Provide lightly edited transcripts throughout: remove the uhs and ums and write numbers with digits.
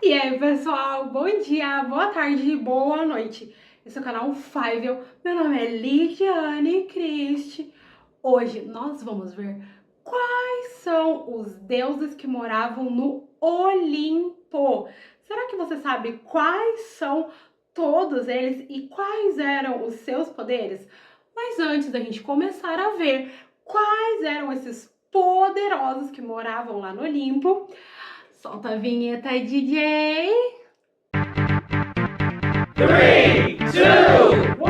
E aí, pessoal, bom dia, boa tarde, boa noite. Esse é o canal Faivel. Meu nome é Lidiane Cristi. Hoje nós vamos ver quais são os deuses que moravam no Olimpo. Será que você sabe quais são todos eles e quais eram os seus poderes? Mas antes da gente começar a ver quais eram esses poderosos que moravam lá no Olimpo, solta a vinheta, DJ. 3, 2, 1.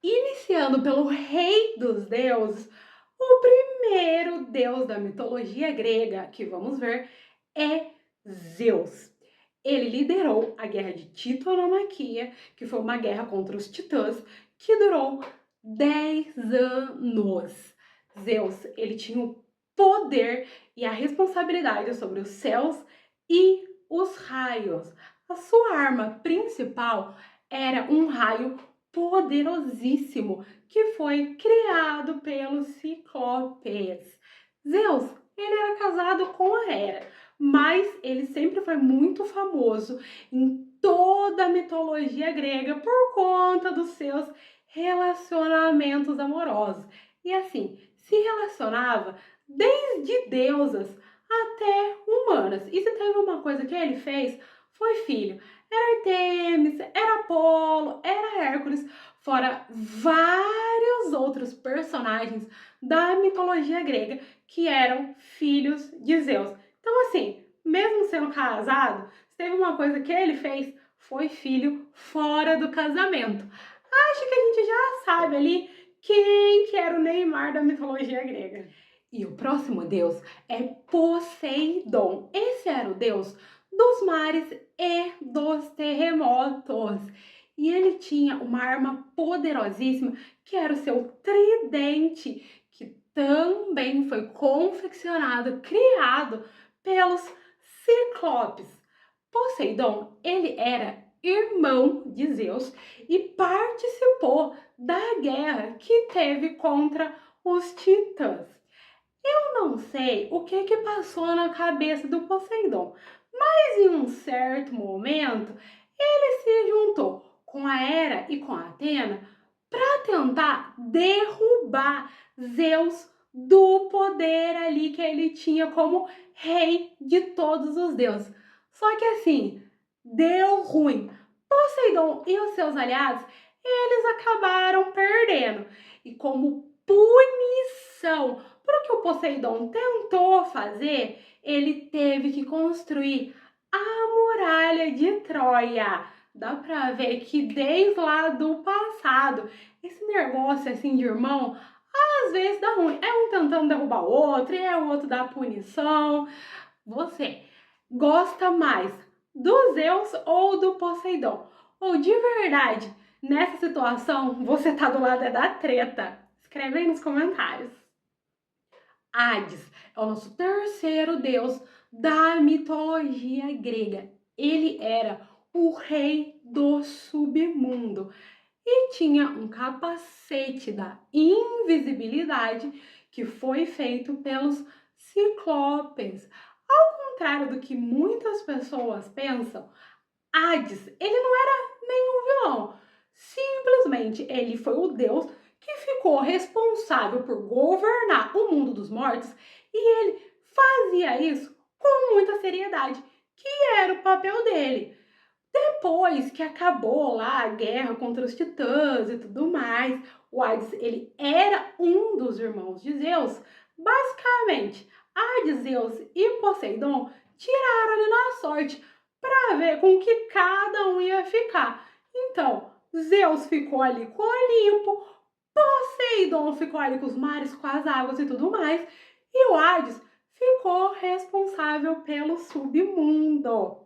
Iniciando pelo rei dos deuses, o primeiro deus da mitologia grega que vamos ver é Zeus. Ele liderou a guerra de Titanomaquia, que foi uma guerra contra os titãs, que durou 10 anos. Zeus, ele tinha o poder e a responsabilidade sobre os céus e os raios. A sua arma principal era um raio poderosíssimo que foi criado pelos Ciclopes. Zeus, ele era casado com a Hera, mas ele sempre foi muito famoso em toda a mitologia grega por conta dos seus relacionamentos amorosos. E assim, se relacionava desde deusas até humanas. E se teve uma coisa que ele fez, foi filho. Era Artemis, era Apolo, era Hércules, fora vários outros personagens da mitologia grega que eram filhos de Zeus. Então, assim, mesmo sendo casado, se teve uma coisa que ele fez, foi filho fora do casamento. Acho que a gente já sabe ali quem que era o Neymar da mitologia grega. E o próximo deus é Poseidon. Esse era o deus dos mares e dos terremotos. E ele tinha uma arma poderosíssima, que era o seu tridente, que também foi confeccionado, criado pelos Ciclopes. Poseidon, ele era irmão de Zeus e participou da guerra que teve contra os titãs. Eu não sei o que passou na cabeça do Poseidon, mas em um certo momento ele se juntou com a Hera e com a Atena para tentar derrubar Zeus do poder ali que ele tinha como rei de todos os deuses. Só que assim, deu ruim. Poseidon e os seus aliados, eles acabaram perdendo. E como punição para o que o Poseidon tentou fazer, ele teve que construir a muralha de Troia. Dá pra ver que desde lá do passado, esse negócio assim de irmão, às vezes dá ruim. É um tentando derrubar o outro, é o outro dar punição. Você gosta mais do Zeus ou do Poseidon? Ou de verdade, nessa situação, você tá do lado da treta? Escreve aí nos comentários. Hades é o nosso terceiro deus da mitologia grega. Ele era o rei do submundo e tinha um capacete da invisibilidade que foi feito pelos ciclopes. Ao contrário do que muitas pessoas pensam, Hades, ele não era nenhum vilão. Simplesmente ele foi o deus que ficou responsável por governar o mundo dos mortos e ele fazia isso com muita seriedade, que era o papel dele. Depois que acabou lá a guerra contra os titãs e tudo mais, o Hades, ele era um dos irmãos de Zeus. Basicamente, Hades, Zeus e Poseidon tiraram ali na sorte para ver com que cada um ia ficar. Então, Zeus ficou ali com o Olimpo, Poseidon ficou ali com os mares, com as águas e tudo mais, e o Hades ficou responsável pelo submundo.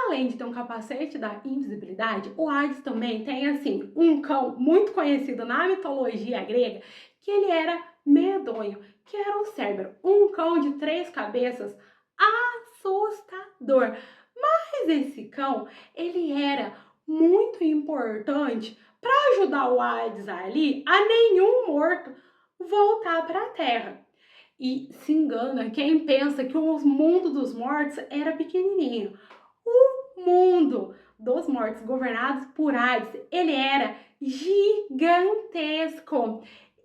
Além de ter um capacete da invisibilidade, o Hades também tem, assim, um cão muito conhecido na mitologia grega, que ele era medonho, que era o Cérbero, um cão de 3 cabeças assustador. Mas esse cão, ele era muito importante para ajudar o Hades ali a nenhum morto voltar para a Terra. E se engana quem pensa que o mundo dos mortos era pequenininho. O mundo dos mortos governados por Hades, ele era gigantesco.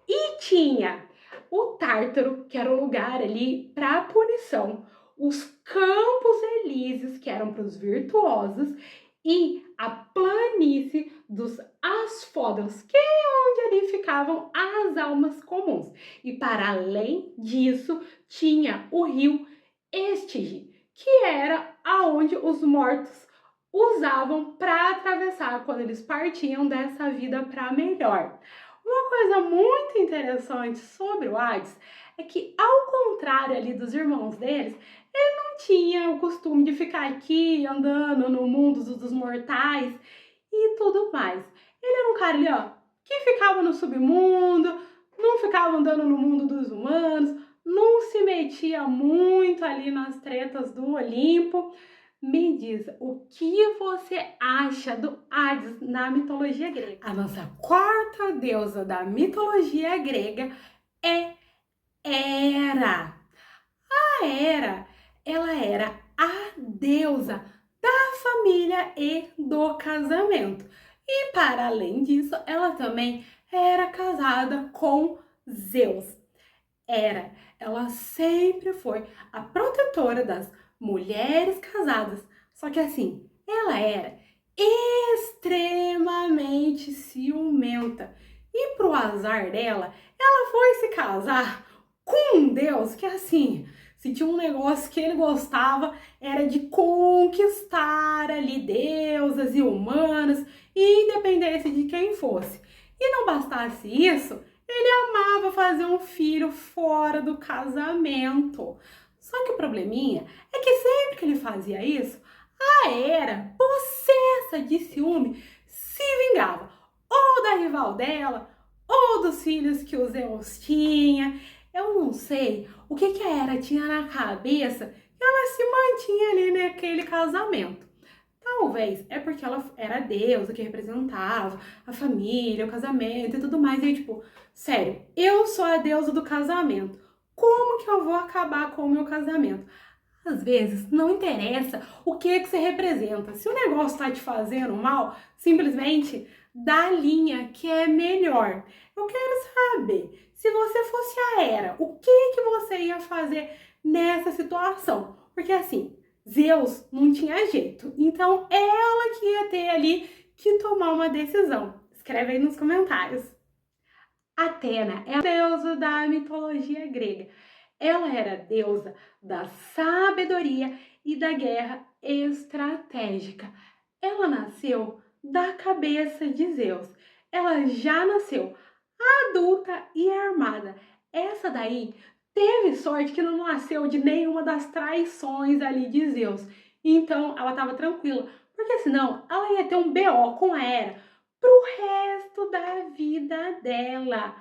E tinha o Tártaro, que era o lugar ali para punição, os Campos Elíseos, que eram para os virtuosos, e a planície dos Asfódalos, que é onde ali ficavam as almas comuns. E para além disso, tinha o rio Estige, que era aonde os mortos usavam para atravessar quando eles partiam dessa vida para melhor. Uma coisa muito interessante sobre o Hades é que, ao contrário ali dos irmãos deles, ele não tinha o costume de ficar aqui andando no mundo dos mortais e tudo mais. Ele era um cara ali, ó, que ficava no submundo, não ficava andando no mundo dos humanos, não se metia muito ali nas tretas do Olimpo. Me diz, o que você acha do Hades na mitologia grega? A nossa quarta deusa da mitologia grega é Hera. A Hera, ela era a deusa da família e do casamento. E para além disso, ela também era casada com Zeus. Ela sempre foi a protetora das mulheres casadas. Só que assim, ela era extremamente ciumenta. E pro azar dela, ela foi se casar com um deus que assim, se tinha um negócio que ele gostava, era de conquistar ali deusas e humanos, independente de quem fosse. E não bastasse isso, ele amava fazer um filho fora do casamento. Só que o probleminha é que sempre que ele fazia isso, a Hera, possessa de ciúme, se vingava ou da rival dela, ou dos filhos que o Zeus tinha. Eu não sei o que a Hera tinha na cabeça que ela se mantinha ali naquele casamento. Talvez é porque ela era a deusa que representava a família, o casamento e tudo mais. E tipo, sério, eu sou a deusa do casamento. Como que eu vou acabar com o meu casamento? Às vezes não interessa o que você representa. Se o negócio tá te fazendo mal, simplesmente dá a linha que é melhor. Eu quero saber, se você fosse a Hera, o que você ia fazer nessa situação? Porque assim, Zeus não tinha jeito. Então, ela que ia ter ali que tomar uma decisão. Escreve aí nos comentários. Atena é a deusa da mitologia grega. Ela era deusa da sabedoria e da guerra estratégica. Ela nasceu da cabeça de Zeus. Ela já nasceu adulta e armada. Essa daí teve sorte que não nasceu de nenhuma das traições ali de Zeus. Então ela estava tranquila, porque senão ela ia ter um BO com a Hera pro resto da vida dela.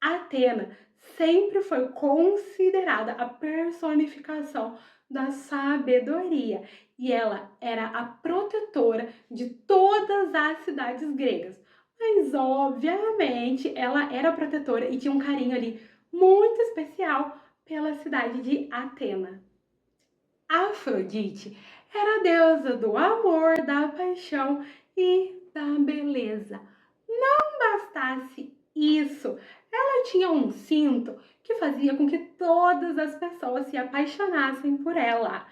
Atena sempre foi considerada a personificação da sabedoria e ela era a protetora de todas as cidades gregas. Mas, obviamente, ela era protetora e tinha um carinho ali muito especial pela cidade de Atena. Afrodite era a deusa do amor, da paixão e da beleza. Não bastasse isso, ela tinha um cinto que fazia com que todas as pessoas se apaixonassem por ela.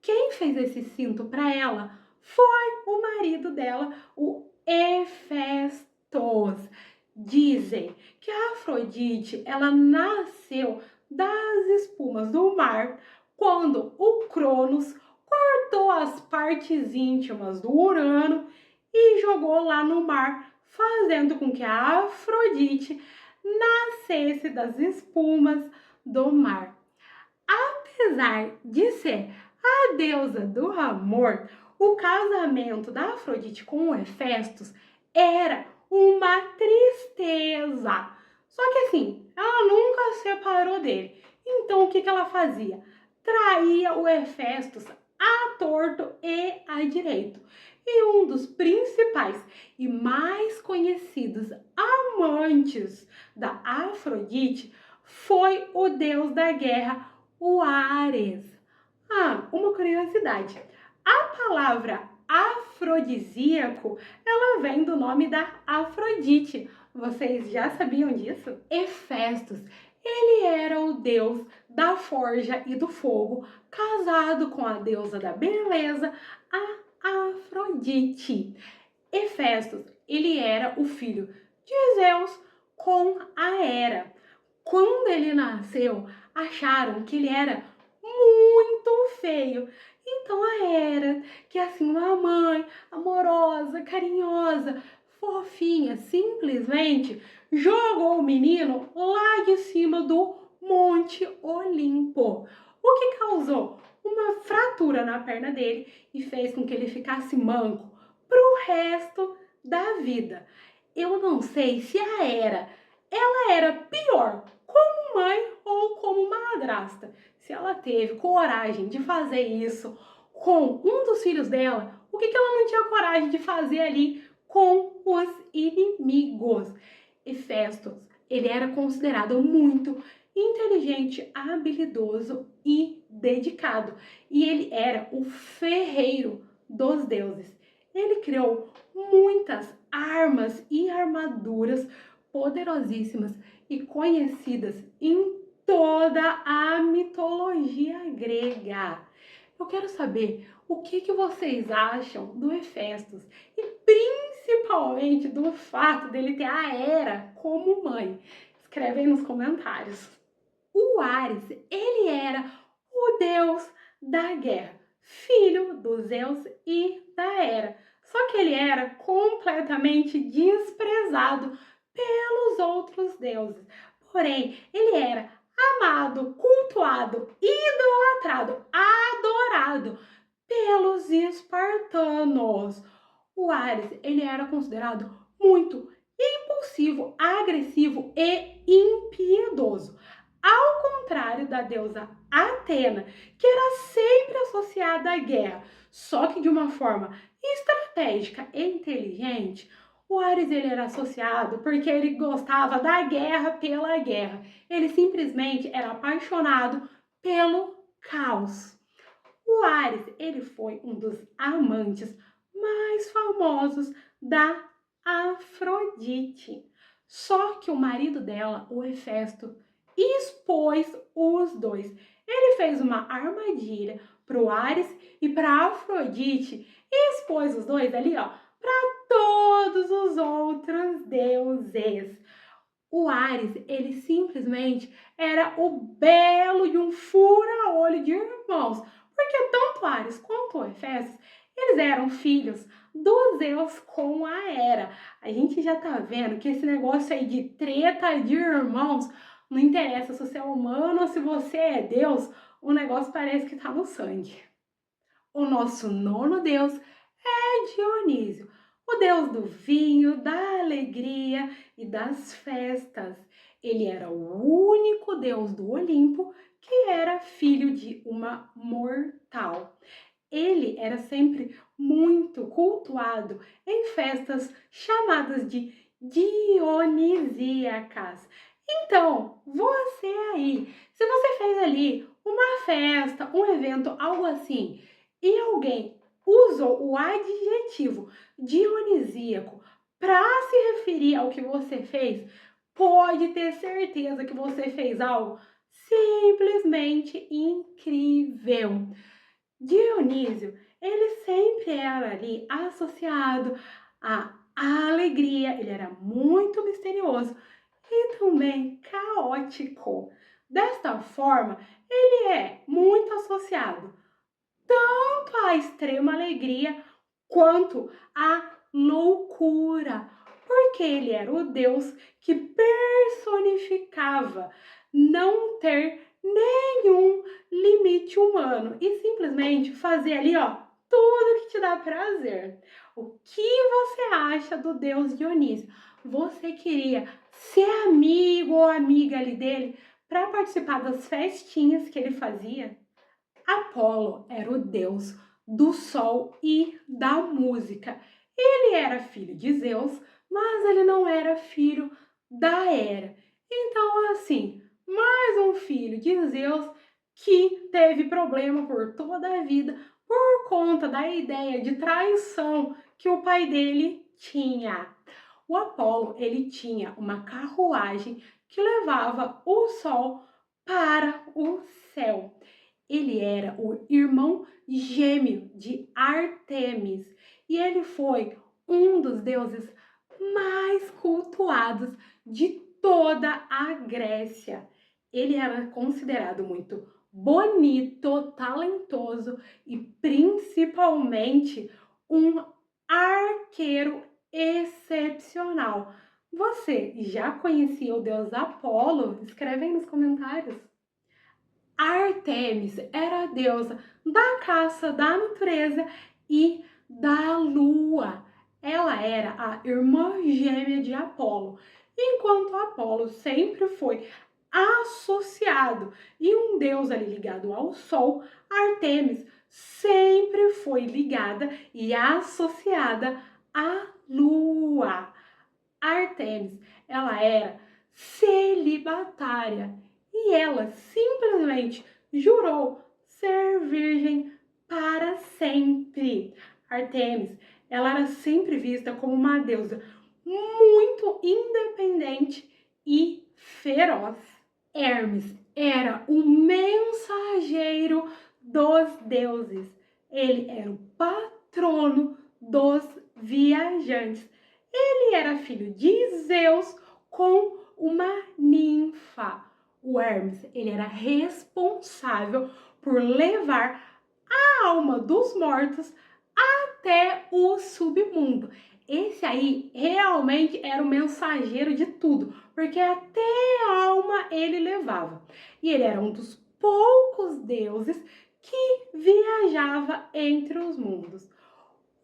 Quem fez esse cinto para ela foi o marido dela, o Hefestos. Dizem que a Afrodite, ela nasceu das espumas do mar quando o Cronos cortou as partes íntimas do Urano e jogou lá no mar, fazendo com que a Afrodite nascesse das espumas do mar. Apesar de ser a deusa do amor, o casamento da Afrodite com o Hefestos era uma tristeza. Só que assim, ela nunca se separou dele. Então o que ela fazia? Traía o Hefestos à torto e à direito. E um dos principais e mais conhecidos amantes da Afrodite foi o deus da guerra, o Ares. Uma curiosidade. A palavra afrodisíaco, ela vem do nome da Afrodite. Vocês já sabiam disso? Hefestos, ele era o deus da forja e do fogo, casado com a deusa da beleza, a Afrodite. Hefestos, ele era o filho de Zeus com a Hera. Quando ele nasceu, acharam que ele era muito feio. Então a Hera, que é assim uma mãe amorosa, carinhosa, fofinha, simplesmente jogou o menino lá de cima do Monte Olimpo, o que causou uma fratura na perna dele e fez com que ele ficasse manco pro resto da vida. Eu não sei se a Hera, ela era pior como mãe ou como madrasta. Se ela teve coragem de fazer isso com um dos filhos dela, o que ela não tinha coragem de fazer ali com os inimigos? Hefestos, ele era considerado muito inteligente, habilidoso e dedicado. E ele era o ferreiro dos deuses. Ele criou muitas armas e armaduras poderosíssimas e conhecidas em toda a mitologia grega. Eu quero saber o que vocês acham do Hefestos e principalmente do fato dele ter a Hera como mãe. Escreve aí nos comentários. O Ares, ele era o deus da guerra, filho dos Zeus e da Hera. Só que ele era completamente desprezado pelos outros deuses. Porém, ele era amado, cultuado, idolatrado, adorado pelos espartanos. O Ares, ele era considerado muito impulsivo, agressivo e impiedoso. Ao contrário da deusa Atena, que era sempre associada à guerra, só que de uma forma estratégica e inteligente, o Ares ele era associado porque ele gostava da guerra pela guerra. Ele simplesmente era apaixonado pelo caos. O Ares, ele foi um dos amantes mais famosos da Afrodite. Só que o marido dela, o Hefesto, expôs os dois. Ele fez uma armadilha para o Ares e para Afrodite e expôs os dois ali, ó, para todos os outros deuses. O Ares, ele simplesmente era o belo de um fura-olho de irmãos, porque tanto Ares quanto Hefestos, eles eram filhos do Zeus com a Hera. A gente já tá vendo que esse negócio aí de treta de irmãos, não interessa se você é humano ou se você é Deus, o negócio parece que tá no sangue. O nosso nono deus é Dionísio, o deus do vinho, da alegria e das festas. Ele era o único deus do Olimpo que era filho de uma mortal. Ele era sempre muito cultuado em festas chamadas de dionisíacas. Então, você aí, se você fez ali uma festa, um evento, algo assim, e alguém usou o adjetivo dionisíaco para se referir ao que você fez, pode ter certeza que você fez algo simplesmente incrível. Dionísio, ele sempre era ali associado à alegria, ele era muito misterioso e também caótico. Desta forma, ele é muito associado tanto à extrema alegria quanto à loucura, porque ele era o Deus que personificava não ter nenhum limite humano e simplesmente fazer ali, ó, tudo que te dá prazer. O que você acha do Deus Dionísio? Você queria ser amigo ou amiga ali dele para participar das festinhas que ele fazia? Apolo era o deus do sol e da música. Ele era filho de Zeus, mas ele não era filho da Hera. Então, assim, mais um filho de Zeus que teve problema por toda a vida por conta da ideia de traição que o pai dele tinha. O Apolo, ele tinha uma carruagem que levava o sol para o céu. Ele era o irmão gêmeo de Ártemis e ele foi um dos deuses mais cultuados de toda a Grécia. Ele era considerado muito bonito, talentoso e principalmente um arqueiro excepcional. Você já conhecia o deus Apolo? Escreve aí nos comentários. Ártemis era a deusa da caça, da natureza e da lua. Ela era a irmã gêmea de Apolo, enquanto Apolo sempre foi associado e um deus ali ligado ao sol, Ártemis sempre foi ligada e associada à lua. Ártemis, ela era celibatária e ela simplesmente jurou ser virgem para sempre. Ártemis, ela era sempre vista como uma deusa muito independente e feroz. Hermes era o mensageiro dos deuses. Ele era o patrono dos viajantes. Ele era filho de Zeus com uma ninfa. O Hermes, ele era responsável por levar a alma dos mortos até o submundo. Esse aí realmente era o mensageiro de tudo, porque até a alma ele levava. E ele era um dos poucos deuses que viajava entre os mundos.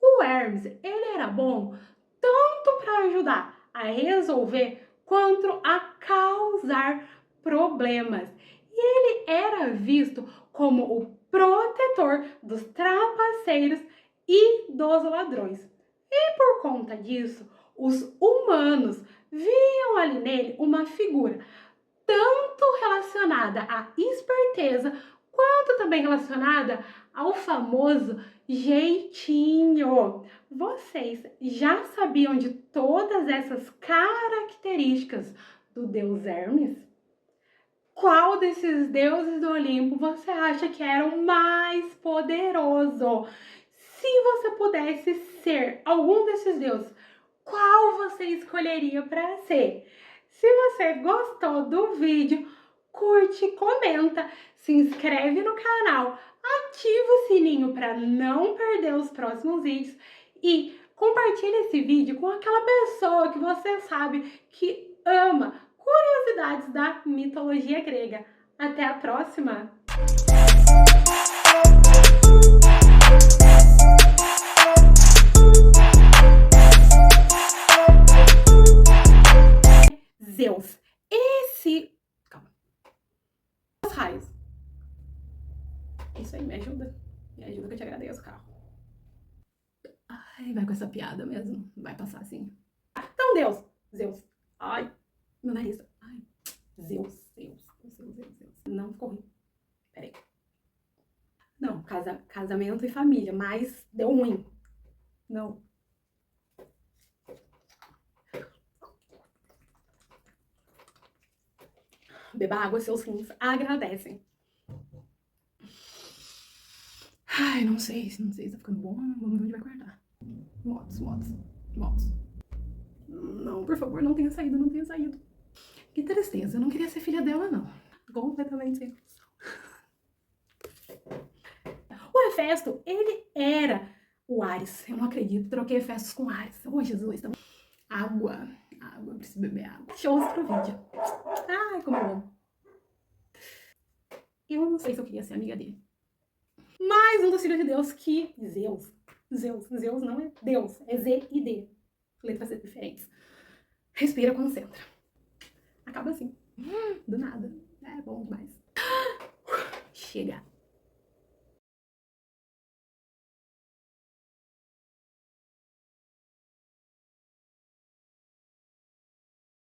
O Hermes, ele era bom tanto para ajudar a resolver quanto a causar problemas. E ele era visto como o protetor dos trapaceiros e dos ladrões. E por conta disso, os humanos viam ali nele uma figura tanto relacionada à esperteza quanto também relacionada ao famoso jeitinho. Vocês já sabiam de todas essas características do deus Hermes? Qual desses deuses do Olimpo você acha que era o mais poderoso? Se você pudesse ser algum desses deuses, qual você escolheria para ser? Se você gostou do vídeo, curte, comenta, se inscreve no canal, ativa o sininho para não perder os próximos vídeos e compartilhe esse vídeo com aquela pessoa que você sabe que ama curiosidades da mitologia grega. Até a próxima! Zeus. Calma. Os raios. Isso aí, me ajuda. Me ajuda que eu te agradeço, carro. Ai, vai com essa piada mesmo. Vai passar assim. Então, Zeus. Ai, meu nariz. Ai, Zeus. Não ficou ruim. Peraí. Não, casamento e família, mas deu ruim. Não. Beba água, seus rins agradecem. Ai, não sei se tá ficando bom. Vamos ver onde vai cortar. Motos. Não, por favor, não tenha saído. Que tristeza, eu não queria ser filha dela, não. Completamente sem noção. O Hefesto, ele era o Ares. Eu não acredito, troquei Hefestos com Ares. Oh, Jesus. Tá... Água, preciso beber água. Shows pro vídeo. Ai, como eu amo. Eu não sei se eu queria ser amiga dele. Mais um dos filhos de Deus que... Zeus não é Deus, é Z e D. Letras diferentes. Respira, concentra. Acaba assim. Do nada. É bom demais. Chega.